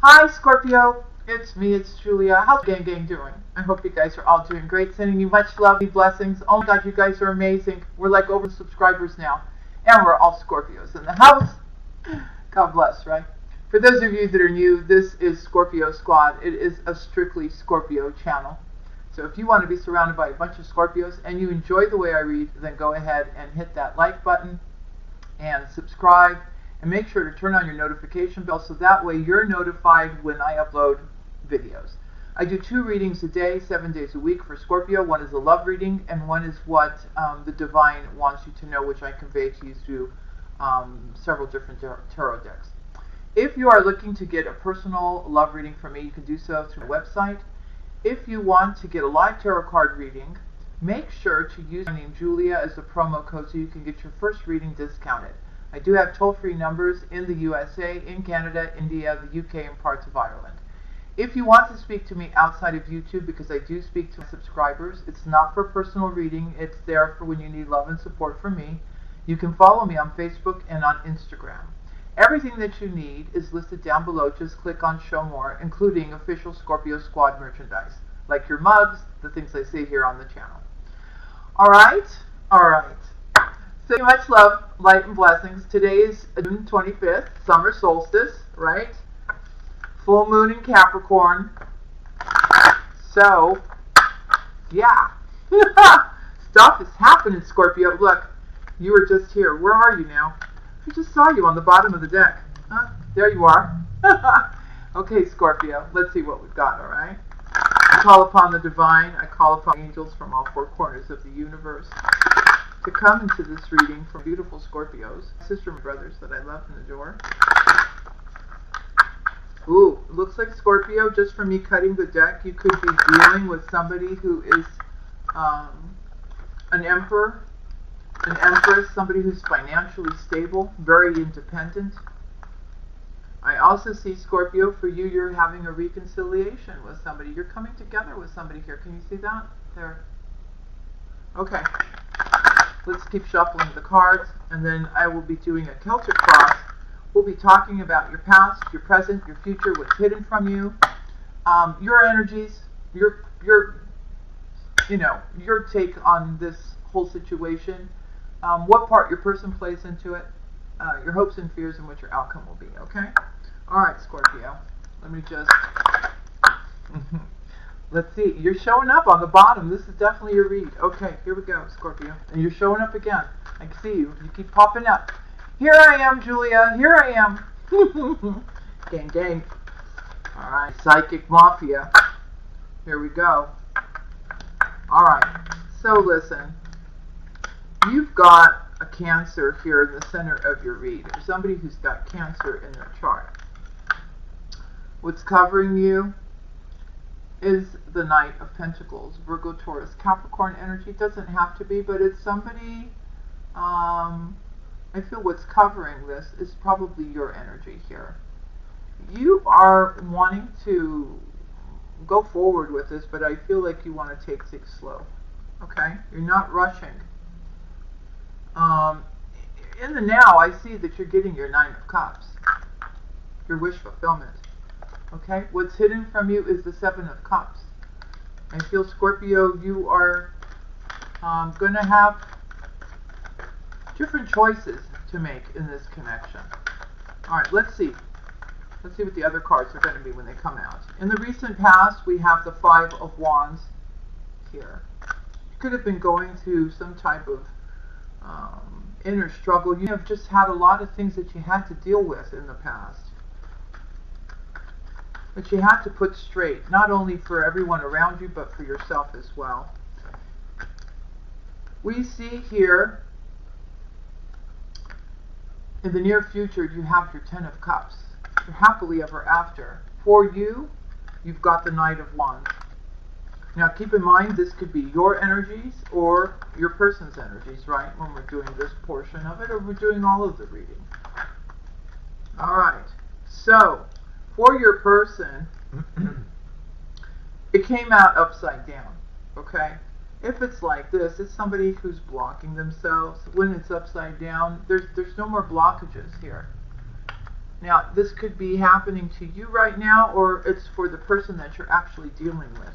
Hi Scorpio, it's me, it's Julia. How's the gang doing? I hope you guys are all doing great. Sending you much love and blessings. Oh my god, you guys are amazing. We're like over subscribers now. And we're all Scorpios in the house. God bless, right? For those of you that are new, this is Scorpio Squad. It is a strictly Scorpio channel. So if you want to be surrounded by a bunch of Scorpios and you enjoy the way I read, then go ahead and hit that like button and subscribe. And make sure to turn on your notification bell so that way you're notified when I upload videos. I do 2 readings a day, 7 days a week for Scorpio. One is a love reading and one is what the divine wants you to know, which I convey to you through several different tarot decks. If you are looking to get a personal love reading from me, you can do so through my website. If you want to get a live tarot card reading, make sure to use my name Julia as the promo code so you can get your first reading discounted. I do have toll-free numbers in the USA, in Canada, India, the UK, and parts of Ireland. If you want to speak to me outside of YouTube, because I do speak to my subscribers, it's not for personal reading, it's there for when you need love and support from me. You can follow me on Facebook and on Instagram. Everything that you need is listed down below. Just click on Show More, including official Scorpio Squad merchandise, like your mugs, the things I say here on the channel. Alright? Alright. So much love, light, and blessings. Today is June 25th, summer solstice, right? Full moon in Capricorn. So, yeah. Stuff is happening, Scorpio. Look, you were just here. Where are you now? I just saw you on the bottom of the deck. Huh? There you are. Okay, Scorpio. Let's see what we've got, all right? I call upon the divine. I call upon angels from all 4 corners of the universe to come into this reading for beautiful Scorpios, sister and brothers that I love and adore. Ooh, looks like Scorpio, just from me cutting the deck, you could be dealing with somebody who is an emperor, an empress, somebody who's financially stable, very independent. I also see, Scorpio, for you, you're having a reconciliation with somebody. You're coming together with somebody here. Can you see that? There. Okay. Let's keep shuffling the cards, and then I will be doing a Celtic cross. We'll be talking about your past, your present, your future, what's hidden from you, your energies, your take on this whole situation, what part your person plays into it, your hopes and fears, and what your outcome will be. Okay. All right, Scorpio. Let me just. Let's see, you're showing up on the bottom. This is definitely your read. Okay, here we go, Scorpio. And you're showing up again. I can see you. You keep popping up. Here I am, Julia. Here I am. Gang, gang. All right, Psychic Mafia. Here we go. All right, so listen. You've got a Cancer here in the center of your read. There's somebody who's got Cancer in their chart. What's covering you is the Knight of Pentacles, Virgo, Taurus, Capricorn energy. It doesn't have to be, but it's somebody, I feel what's covering this is probably your energy here. You are wanting to go forward with this, but I feel like you want to take things slow, okay? You're not rushing. In the now, I see that you're getting your 9 of Cups, your wish fulfillment. Okay, what's hidden from you is the 7 of Cups. I feel, Scorpio, you are going to have different choices to make in this connection. All right, let's see. Let's see what the other cards are going to be when they come out. In the recent past, we have the 5 of Wands here. You could have been going through some type of inner struggle. You have just had a lot of things that you had to deal with in the past, but you had to put straight, not only for everyone around you, but for yourself as well. We see here, in the near future, you have your 10 of Cups. You're happily ever after. For you, you've got the Knight of Wands. Now keep in mind, this could be your energies or your person's energies, right, when we're doing this portion of it, or we're doing all of the reading. All right, so for your person, it came out upside down, okay? If it's like this, it's somebody who's blocking themselves. When it's upside down, there's no more blockages here. Now, this could be happening to you right now, or it's for the person that you're actually dealing with.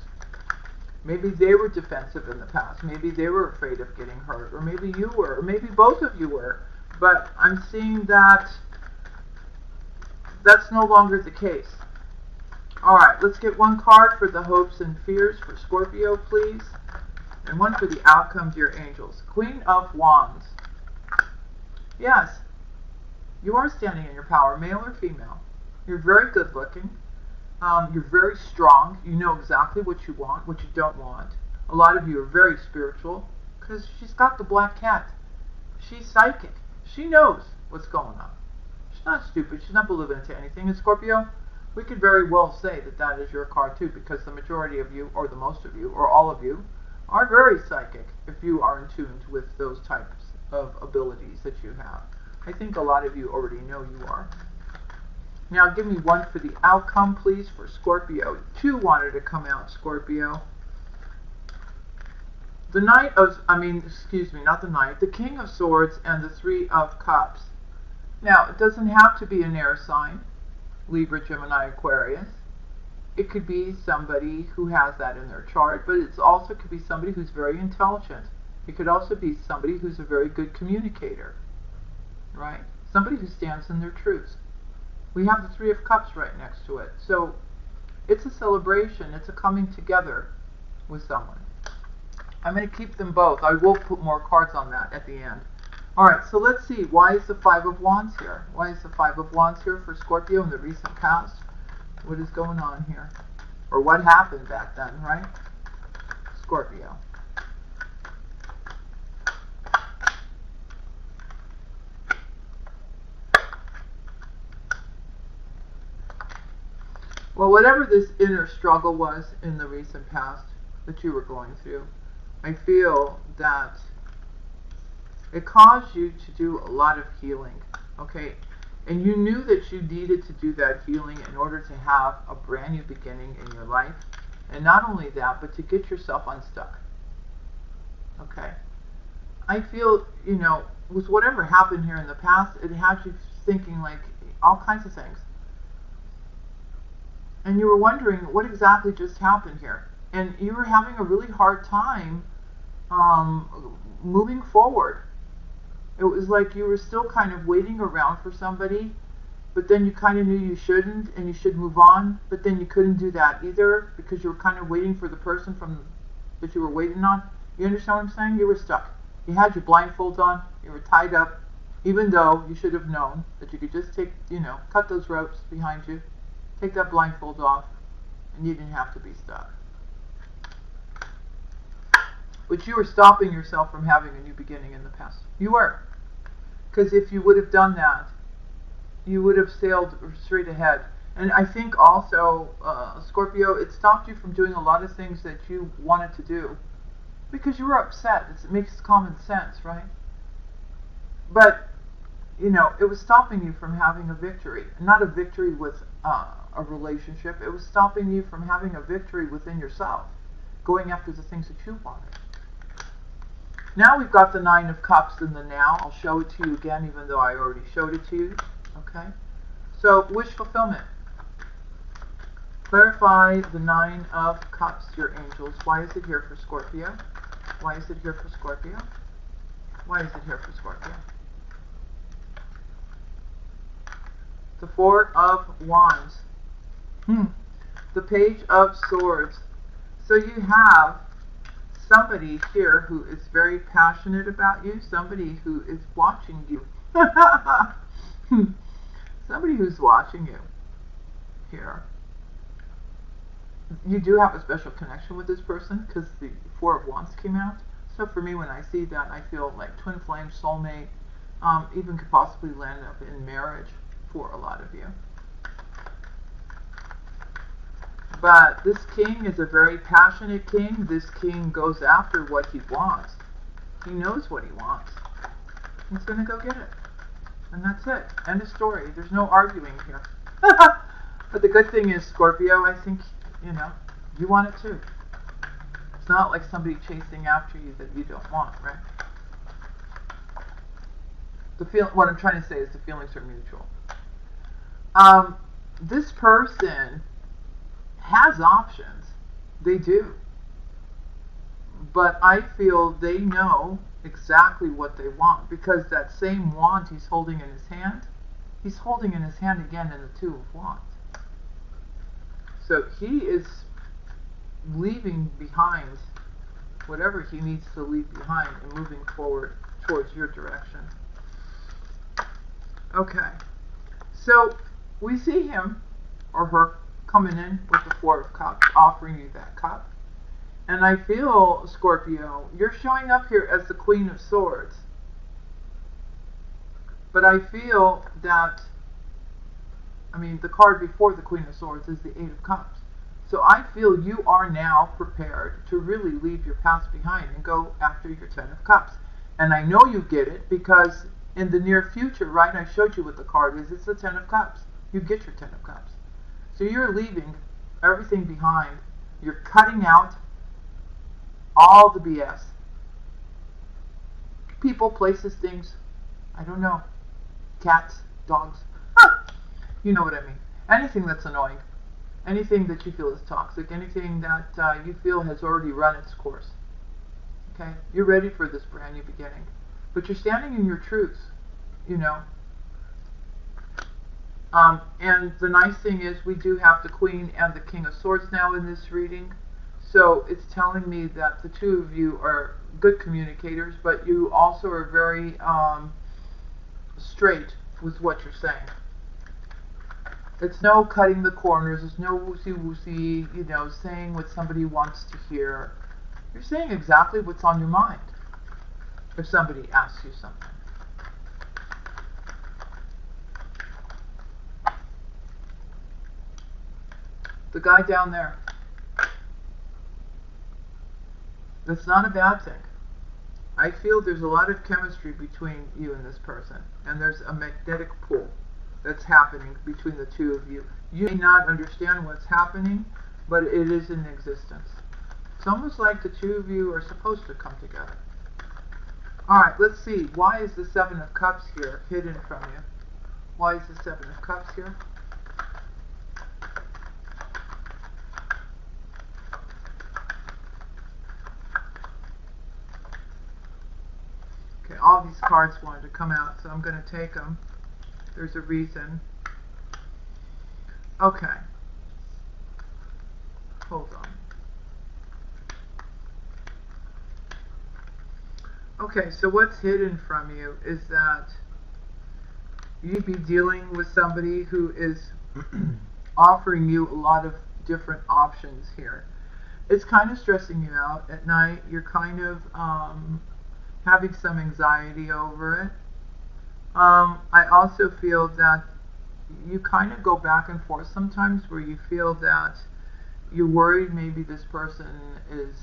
Maybe they were defensive in the past. Maybe they were afraid of getting hurt, or maybe you were, or maybe both of you were. But I'm seeing that that's no longer the case. All right, let's get one card for the hopes and fears for Scorpio, please. And one for the outcome, dear angels. Queen of Wands. Yes, you are standing in your power, male or female. You're very good looking. You're very strong. You know exactly what you want, what you don't want. A lot of you are very spiritual because she's got the black cat. She's psychic. She knows what's going on. She's not stupid. She's not believing into anything. And Scorpio, we could very well say that that is your card too, because the majority of you, or the most of you, or all of you, are very psychic if you are in tune with those types of abilities that you have. I think a lot of you already know you are. Now give me one for the outcome, please, for Scorpio. Two wanted to come out, Scorpio. The Knight of, not the Knight, the King of Swords and the Three of Cups. Now, it doesn't have to be an air sign, Libra, Gemini, Aquarius. It could be somebody who has that in their chart, but it also could be somebody who's very intelligent. It could also be somebody who's a very good communicator, right? Somebody who stands in their truths. We have the Three of Cups right next to it. So it's a celebration. It's a coming together with someone. I'm going to keep them both. I will put more cards on that at the end. All right, so let's see. Why is the Five of Wands here? Why is the Five of Wands here for Scorpio in the recent past? What is going on here? Or what happened back then, right? Scorpio. Well, whatever this inner struggle was in the recent past that you were going through, I feel that it caused you to do a lot of healing, okay? And you knew that you needed to do that healing in order to have a brand new beginning in your life. And not only that, but to get yourself unstuck, okay? I feel, with whatever happened here in the past, it had you thinking like all kinds of things. And you were wondering what exactly just happened here. And you were having a really hard time moving forward. It was like you were still kind of waiting around for somebody, but then you kind of knew you shouldn't and you should move on, but then you couldn't do that either because you were kind of waiting for the person that you were waiting on. You understand what I'm saying? You were stuck. You had your blindfolds on. You were tied up, even though you should have known that you could just take, cut those ropes behind you, take that blindfold off, and you didn't have to be stuck. But you were stopping yourself from having a new beginning in the past. You were. Because if you would have done that, you would have sailed straight ahead. And I think also, Scorpio, it stopped you from doing a lot of things that you wanted to do. Because you were upset. It makes common sense, right? But, it was stopping you from having a victory. Not a victory with a relationship. It was stopping you from having a victory within yourself. Going after the things that you wanted. Now we've got the Nine of Cups in the now. I'll show it to you again, even though I already showed it to you. Okay? So, wish fulfillment. Clarify the Nine of Cups, your angels. Why is it here for Scorpio? Why is it here for Scorpio? Why is it here for Scorpio? The Four of Wands. The Page of Swords. So you have somebody here who is very passionate about you, somebody who is watching you. Somebody who's watching you here. You do have a special connection with this person because the Four of Wands came out. So for me, when I see that, I feel like twin flame, soulmate, even could possibly land up in marriage for a lot of you. But this king is a very passionate king. This king goes after what he wants. He knows what he wants. He's going to go get it. And that's it. End of story. There's no arguing here. But the good thing is, Scorpio, I think, you want it too. It's not like somebody chasing after you that you don't want, right? What I'm trying to say is the feelings are mutual. Um, this person has options. They do. But I feel they know exactly what they want, because that same wand he's holding in his hand, he's holding in his hand again in the Two of Wands. So he is leaving behind whatever he needs to leave behind and moving forward towards your direction. Okay. So we see him or her coming in with the Four of Cups, offering you that cup. And I feel, Scorpio, you're showing up here as the Queen of Swords. But I feel that, the card before the Queen of Swords is the Eight of Cups. So I feel you are now prepared to really leave your past behind and go after your Ten of Cups. And I know you get it, because in the near future, right, I showed you what the card is. It's the Ten of Cups. You get your Ten of Cups. So you're leaving everything behind. You're cutting out all the BS. People, places, things, I don't know. Cats, dogs. You know what I mean. Anything that's annoying. Anything that you feel is toxic. Anything that you feel has already run its course. Okay? You're ready for this brand new beginning. But you're standing in your truth. You know. And the nice thing is we do have the Queen and the King of Swords now in this reading. So it's telling me that the two of you are good communicators, but you also are very straight with what you're saying. It's no cutting the corners. There's no woosey-woosey, saying what somebody wants to hear. You're saying exactly what's on your mind if somebody asks you something. The guy down there. That's not a bad thing. I feel there's a lot of chemistry between you and this person. And there's a magnetic pull that's happening between the two of you. You may not understand what's happening, but it is in existence. It's almost like the two of you are supposed to come together. Alright, let's see. Why is the Seven of Cups here hidden from you? Why is the Seven of Cups here? Okay, all these cards wanted to come out, so I'm going to take them. There's a reason. Okay. Hold on. Okay, so what's hidden from you is that you'd be dealing with somebody who is offering you a lot of different options here. It's kind of stressing you out at night. You're kind of having some anxiety over it. I also feel that you kind of go back and forth sometimes, where you feel that you're worried maybe this person is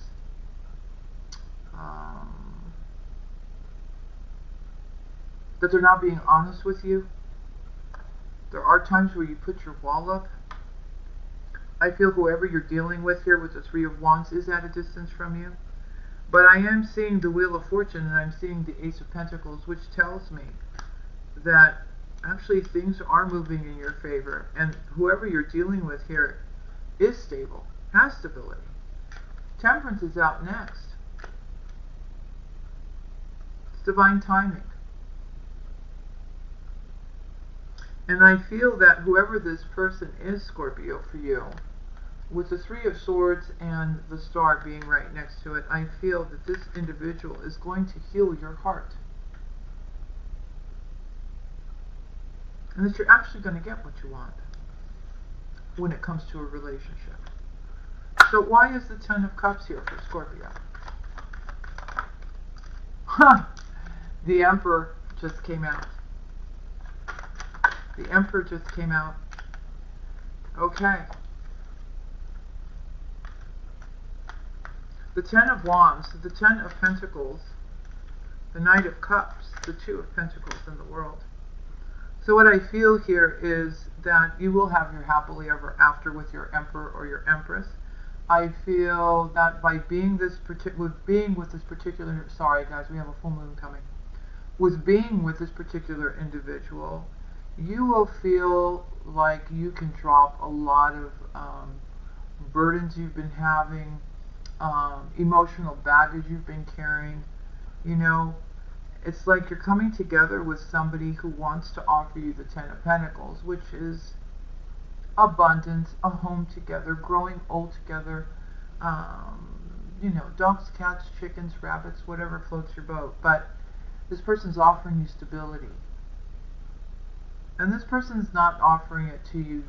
that they're not being honest with you. There are times where you put your wall up. I feel whoever you're dealing with here with the Three of Wands is at a distance from you. But I am seeing the Wheel of Fortune, and I'm seeing the Ace of Pentacles, which tells me that actually things are moving in your favor. And whoever you're dealing with here is stable, has stability. Temperance is out next. It's divine timing. And I feel that whoever this person is, Scorpio, for you, with the Three of Swords and the Star being right next to it, I feel that this individual is going to heal your heart. And that you're actually going to get what you want when it comes to a relationship. So why is the Ten of Cups here for Scorpio? The Emperor just came out. The Emperor just came out. Okay. The Ten of Wands, the Ten of Pentacles, the Knight of Cups, the Two of Pentacles in the world. So what I feel here is that you will have your happily ever after with your Emperor or your Empress. I feel that by being with this particular, sorry guys, we have a full moon coming. With being with this particular individual, you will feel like you can drop a lot of burdens you've been having, emotional baggage you've been carrying. You know, it's like you're coming together with somebody who wants to offer you the Ten of Pentacles, which is abundance, a home together, growing old together, you know, dogs, cats, chickens, rabbits, whatever floats your boat. But this person's offering you stability. And this person's not offering it to you,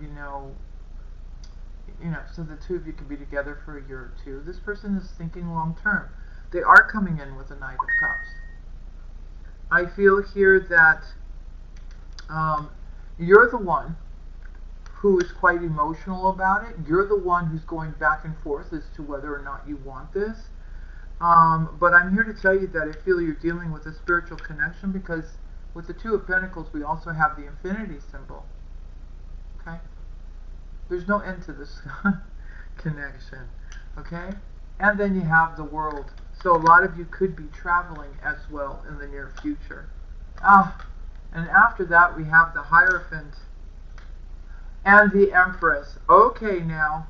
so the two of you can be together for a year or two. This person is thinking long term. They are coming in with a Knight of Cups. I feel here that you're the one who is quite emotional about it. You're the one who's going back and forth as to whether or not you want this. But I'm here to tell you that I feel you're dealing with a spiritual connection, because with the Two of Pentacles, we also have the infinity symbol. Okay? There's no end to this connection. Okay? And then you have the World. So a lot of you could be traveling as well in the near future. And after that, we have the Hierophant and the Empress. Okay, now.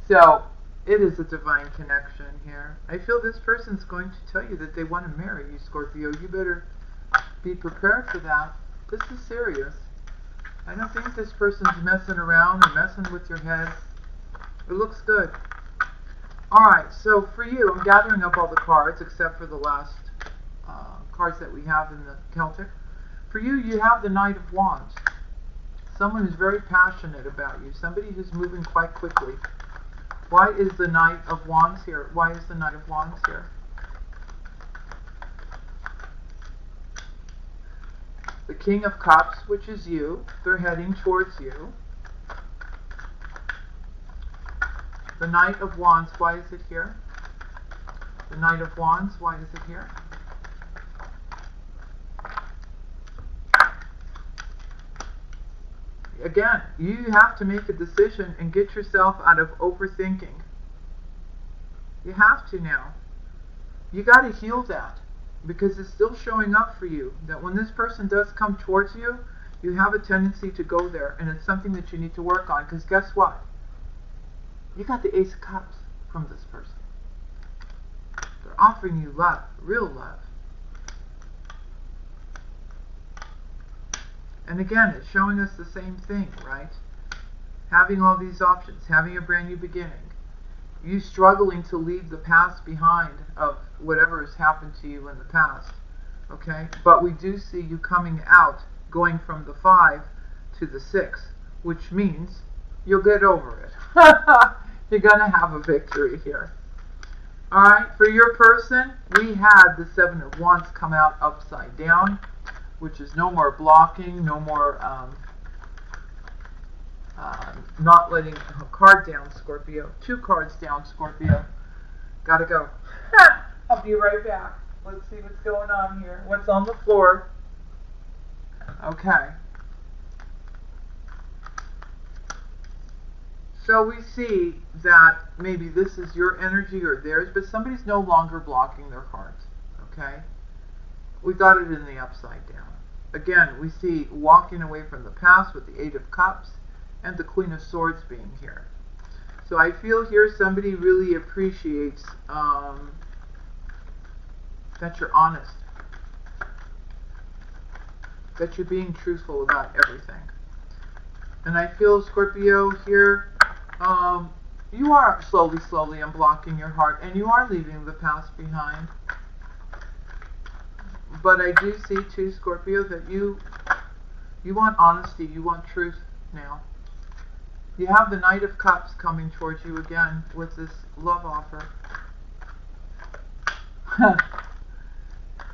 So, it is a divine connection here. I feel this person's going to tell you that they want to marry you, Scorpio. You better be prepared for that. This is serious. I don't think this person's messing around or messing with your head. It looks good. Alright, so for you, I'm gathering up all the cards except for the last cards that we have in the Celtic. For you, you have the Knight of Wands. Someone who's very passionate about you. Somebody who's moving quite quickly. Why is the Knight of Wands here? Why is the Knight of Wands here? The King of Cups, which is you. They're heading towards you. The Knight of Wands, why is it here? The Knight of Wands, why is it here? Again, you have to make a decision and get yourself out of overthinking. You have to now. You got to heal that, because it's still showing up for you that when this person does come towards you, you have a tendency to go there, and it's something that you need to work on, because guess what? You got the Ace of Cups from this person. They're offering you love, real love. And again, it's showing us the same thing, right? Having all these options, having a brand new beginning. You struggling to leave the past behind of whatever has happened to you in the past. Okay? But we do see you coming out, going from the 5 to the 6, which means you'll get over it. You're going to have a victory here. Alright, for your person, we had the 7 of Wands come out upside down, which is no more blocking, no more not letting a card down, Scorpio. 2 cards down, Scorpio. Gotta go. I'll be right back. Let's see what's going on here. What's on the floor? Okay. So we see that maybe this is your energy or theirs, but somebody's no longer blocking their cards. Okay? We got it in the upside down. Again, we see walking away from the past with the 8 of Cups and the Queen of Swords being here. So I feel here somebody really appreciates that you're honest, that you're being truthful about everything. And I feel, Scorpio, here, you are slowly unblocking your heart, and you are leaving the past behind. But I do see, too, Scorpio, that you want honesty, you want truth now. You have the Knight of Cups coming towards you again with this love offer.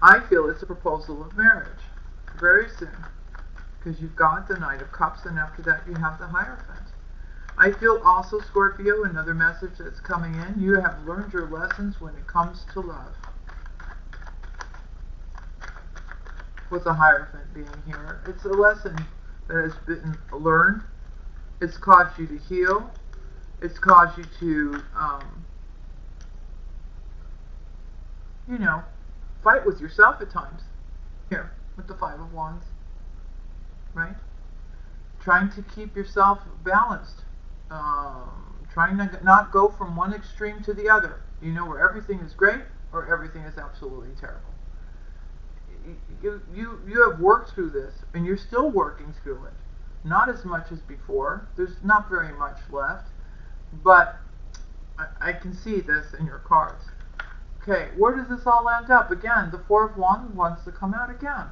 I feel it's a proposal of marriage very soon, because you've got the Knight of Cups, and after that you have the Hierophant. I feel also, Scorpio, another message that's coming in, you have learned your lessons when it comes to love. With the Hierophant being here, it's a lesson that has been learned. It's caused you to heal. It's caused you to, fight with yourself at times. Here, with the Five of Wands, right? Trying to keep yourself balanced. Trying to not go from one extreme to the other. You know, where everything is great or everything is absolutely terrible. You have worked through this, and you're still working through it. Not as much as before. There's not very much left, but I can see this in your cards. Okay, where does this all end up? Again, the Four of Wands wants to come out again.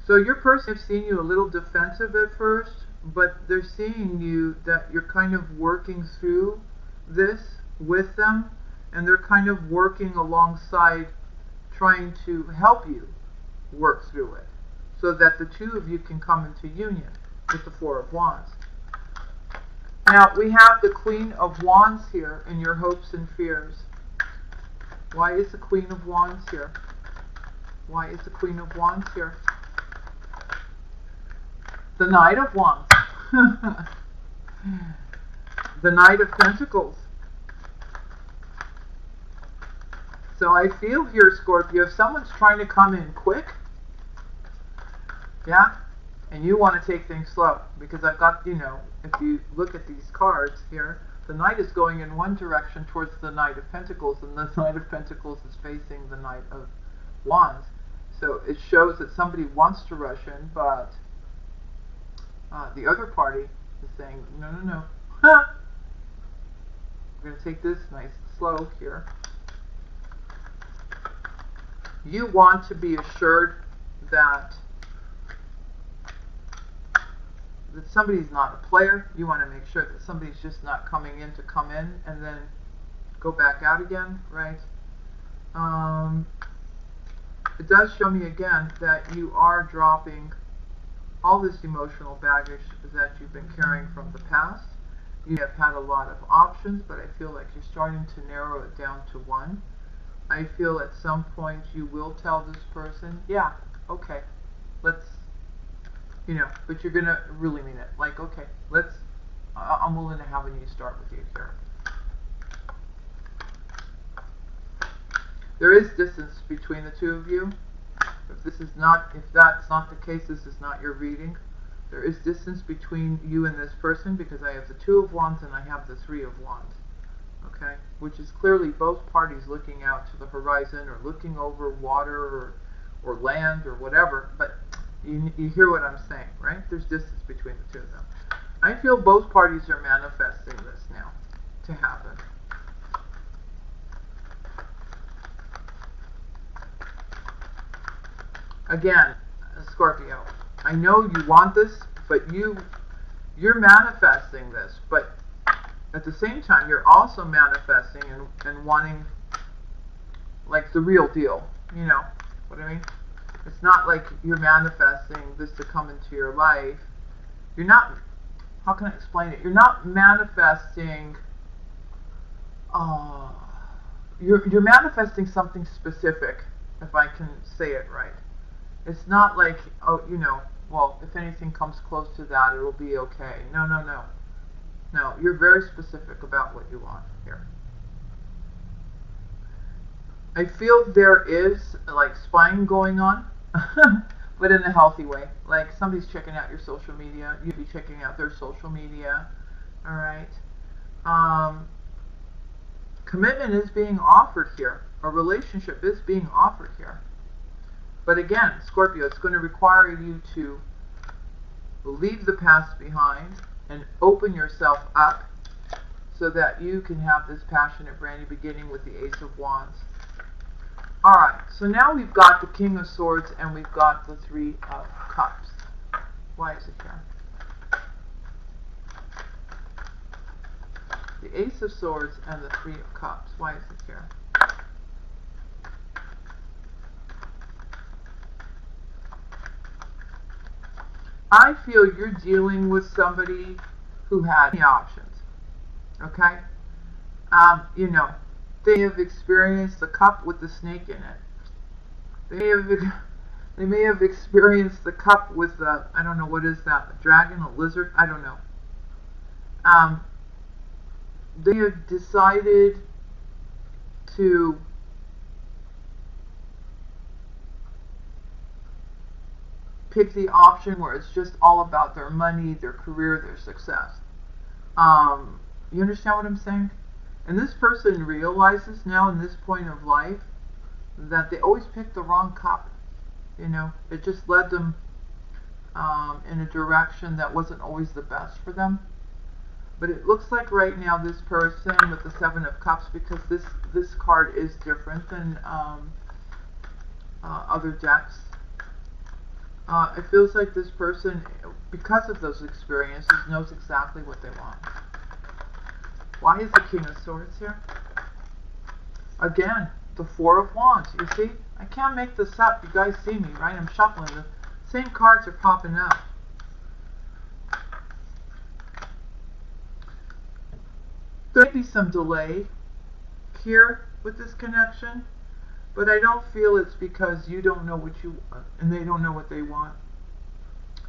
So your person has seen you a little defensive at first, but they're seeing you that you're kind of working through this with them, and they're kind of working alongside, trying to help you work through it, so that the two of you can come into union with the Four of Wands. Now, we have the Queen of Wands here in your hopes and fears. Why is the Queen of Wands here? Why is the Queen of Wands here? The Knight of Wands. The Knight of Pentacles. So I feel here, Scorpio, if someone's trying to come in quick, yeah, and you want to take things slow, because I've got, you know, if you look at these cards here, the Knight is going in one direction towards the Knight of Pentacles, and the Knight of Pentacles is facing the Knight of Wands. So it shows that somebody wants to rush in, but the other party is saying, no, no, no. We're going to take this nice and slow here. You want to be assured that somebody's not a player. You want to make sure that somebody's just not coming in to come in and then go back out again, right? It does show me again that you are dropping all this emotional baggage that you've been carrying from the past. You have had a lot of options, but I feel like you're starting to narrow it down to one. I feel at some point you will tell this person, yeah, okay, let's, you know, but you're going to really mean it. Like, okay, let's, I'm willing to have a new start with you here. There is distance between the two of you. If that's not the case, this is not your reading. There is distance between you and this person, because I have the Two of Wands and I have the Three of Wands. Okay, which is clearly both parties looking out to the horizon or looking over water or land or whatever, but you hear what I'm saying, right? There's distance between the two of them. I feel both parties are manifesting this now to happen. Again, Scorpio, I know you want this, but you're manifesting this, but at the same time, you're also manifesting and wanting, like, the real deal. You know what I mean? It's not like you're manifesting this to come into your life. You're not, how can I explain it? You're not manifesting, you're manifesting something specific, if I can say it right. It's not like, oh, you know, well, if anything comes close to that, it'll be okay. No, no, no. No, you're very specific about what you want here. I feel there is, like, spying going on, but in a healthy way. Like, somebody's checking out your social media. You'd be checking out their social media. All right. Commitment is being offered here. A relationship is being offered here. But again, Scorpio, it's going to require you to leave the past behind and open yourself up so that you can have this passionate brand new beginning with the Ace of Wands. Alright, so now we've got the King of Swords and we've got the Three of Cups. Why is it here? The Ace of Swords and the Three of Cups. Why is it here? I feel you're dealing with somebody who had the options. Okay? You know, they have experienced the cup with the snake in it. They may have experienced the cup with the, I don't know, what is that, a dragon, a lizard? I don't know. They have decided to pick the option where it's just all about their money, their career, their success. You understand what I'm saying? And this person realizes now in this point of life that they always picked the wrong cup. You know, it just led them in a direction that wasn't always the best for them. But it looks like right now this person with the Seven of Cups, because this card is different than other decks. It feels like this person, because of those experiences, knows exactly what they want. Why is the King of Swords here? Again, the Four of Wands. You see? I can't make this up. You guys see me, right? I'm shuffling. The same cards are popping up. There may be some delay here with this connection, but I don't feel it's because you don't know what you want and they don't know what they want.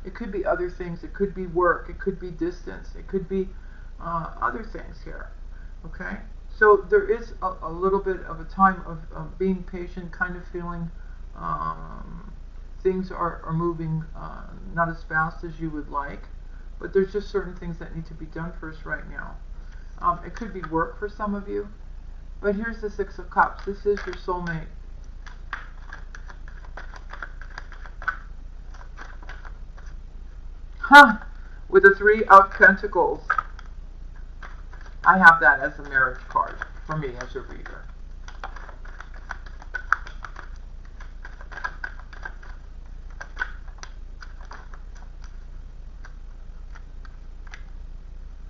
It could be other things. It could be work. It could be distance. It could be other things here. Okay? So there is a little bit of a time of being patient, kind of feeling things are moving not as fast as you would like, but there's just certain things that need to be done first right now. It could be work for some of you, but here's the Six of Cups. This is your soulmate. With the Three of Pentacles. I have that as a marriage card for me as a reader.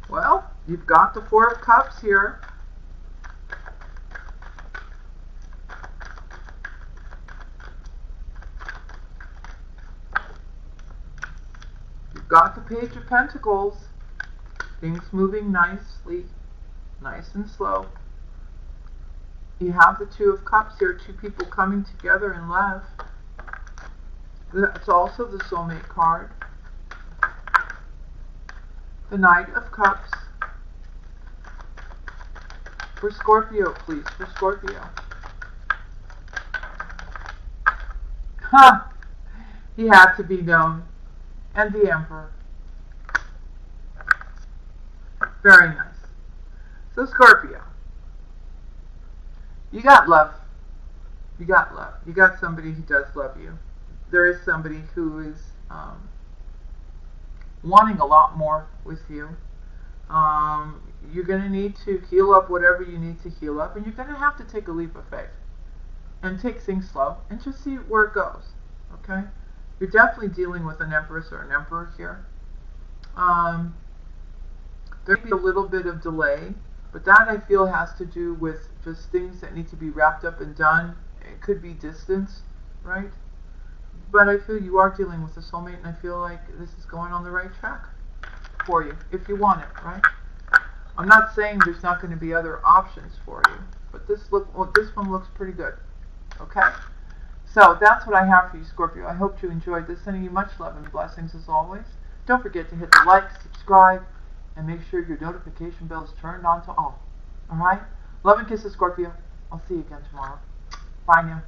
Well, you've got the Four of Cups here. You've got the Page of Pentacles. Things moving nicely, nice and slow. You have the Two of Cups here, two people coming together in love. That's also the soulmate card. The Knight of Cups. For Scorpio, please, for Scorpio. He had to be known. And the Emperor. Very nice. So Scorpio, you got love. You got love. You got somebody who does love you. There is somebody who is wanting a lot more with you. You're going to need to heal up whatever you need to heal up, and you're going to have to take a leap of faith and take things slow and just see where it goes. Okay? You're definitely dealing with an Empress or an Emperor here. There may be a little bit of delay, but that I feel has to do with just things that need to be wrapped up and done. It could be distance, right? But I feel you are dealing with a soulmate, and I feel like this is going on the right track for you, if you want it, right? I'm not saying there's not going to be other options for you, but this one looks pretty good, okay? So that's what I have for you, Scorpio. I hope you enjoyed this. Sending you much love and blessings as always. Don't forget to hit the like, subscribe, and make sure your notification bell is turned on to all. Alright? Love and kisses, Scorpio. I'll see you again tomorrow. Bye now.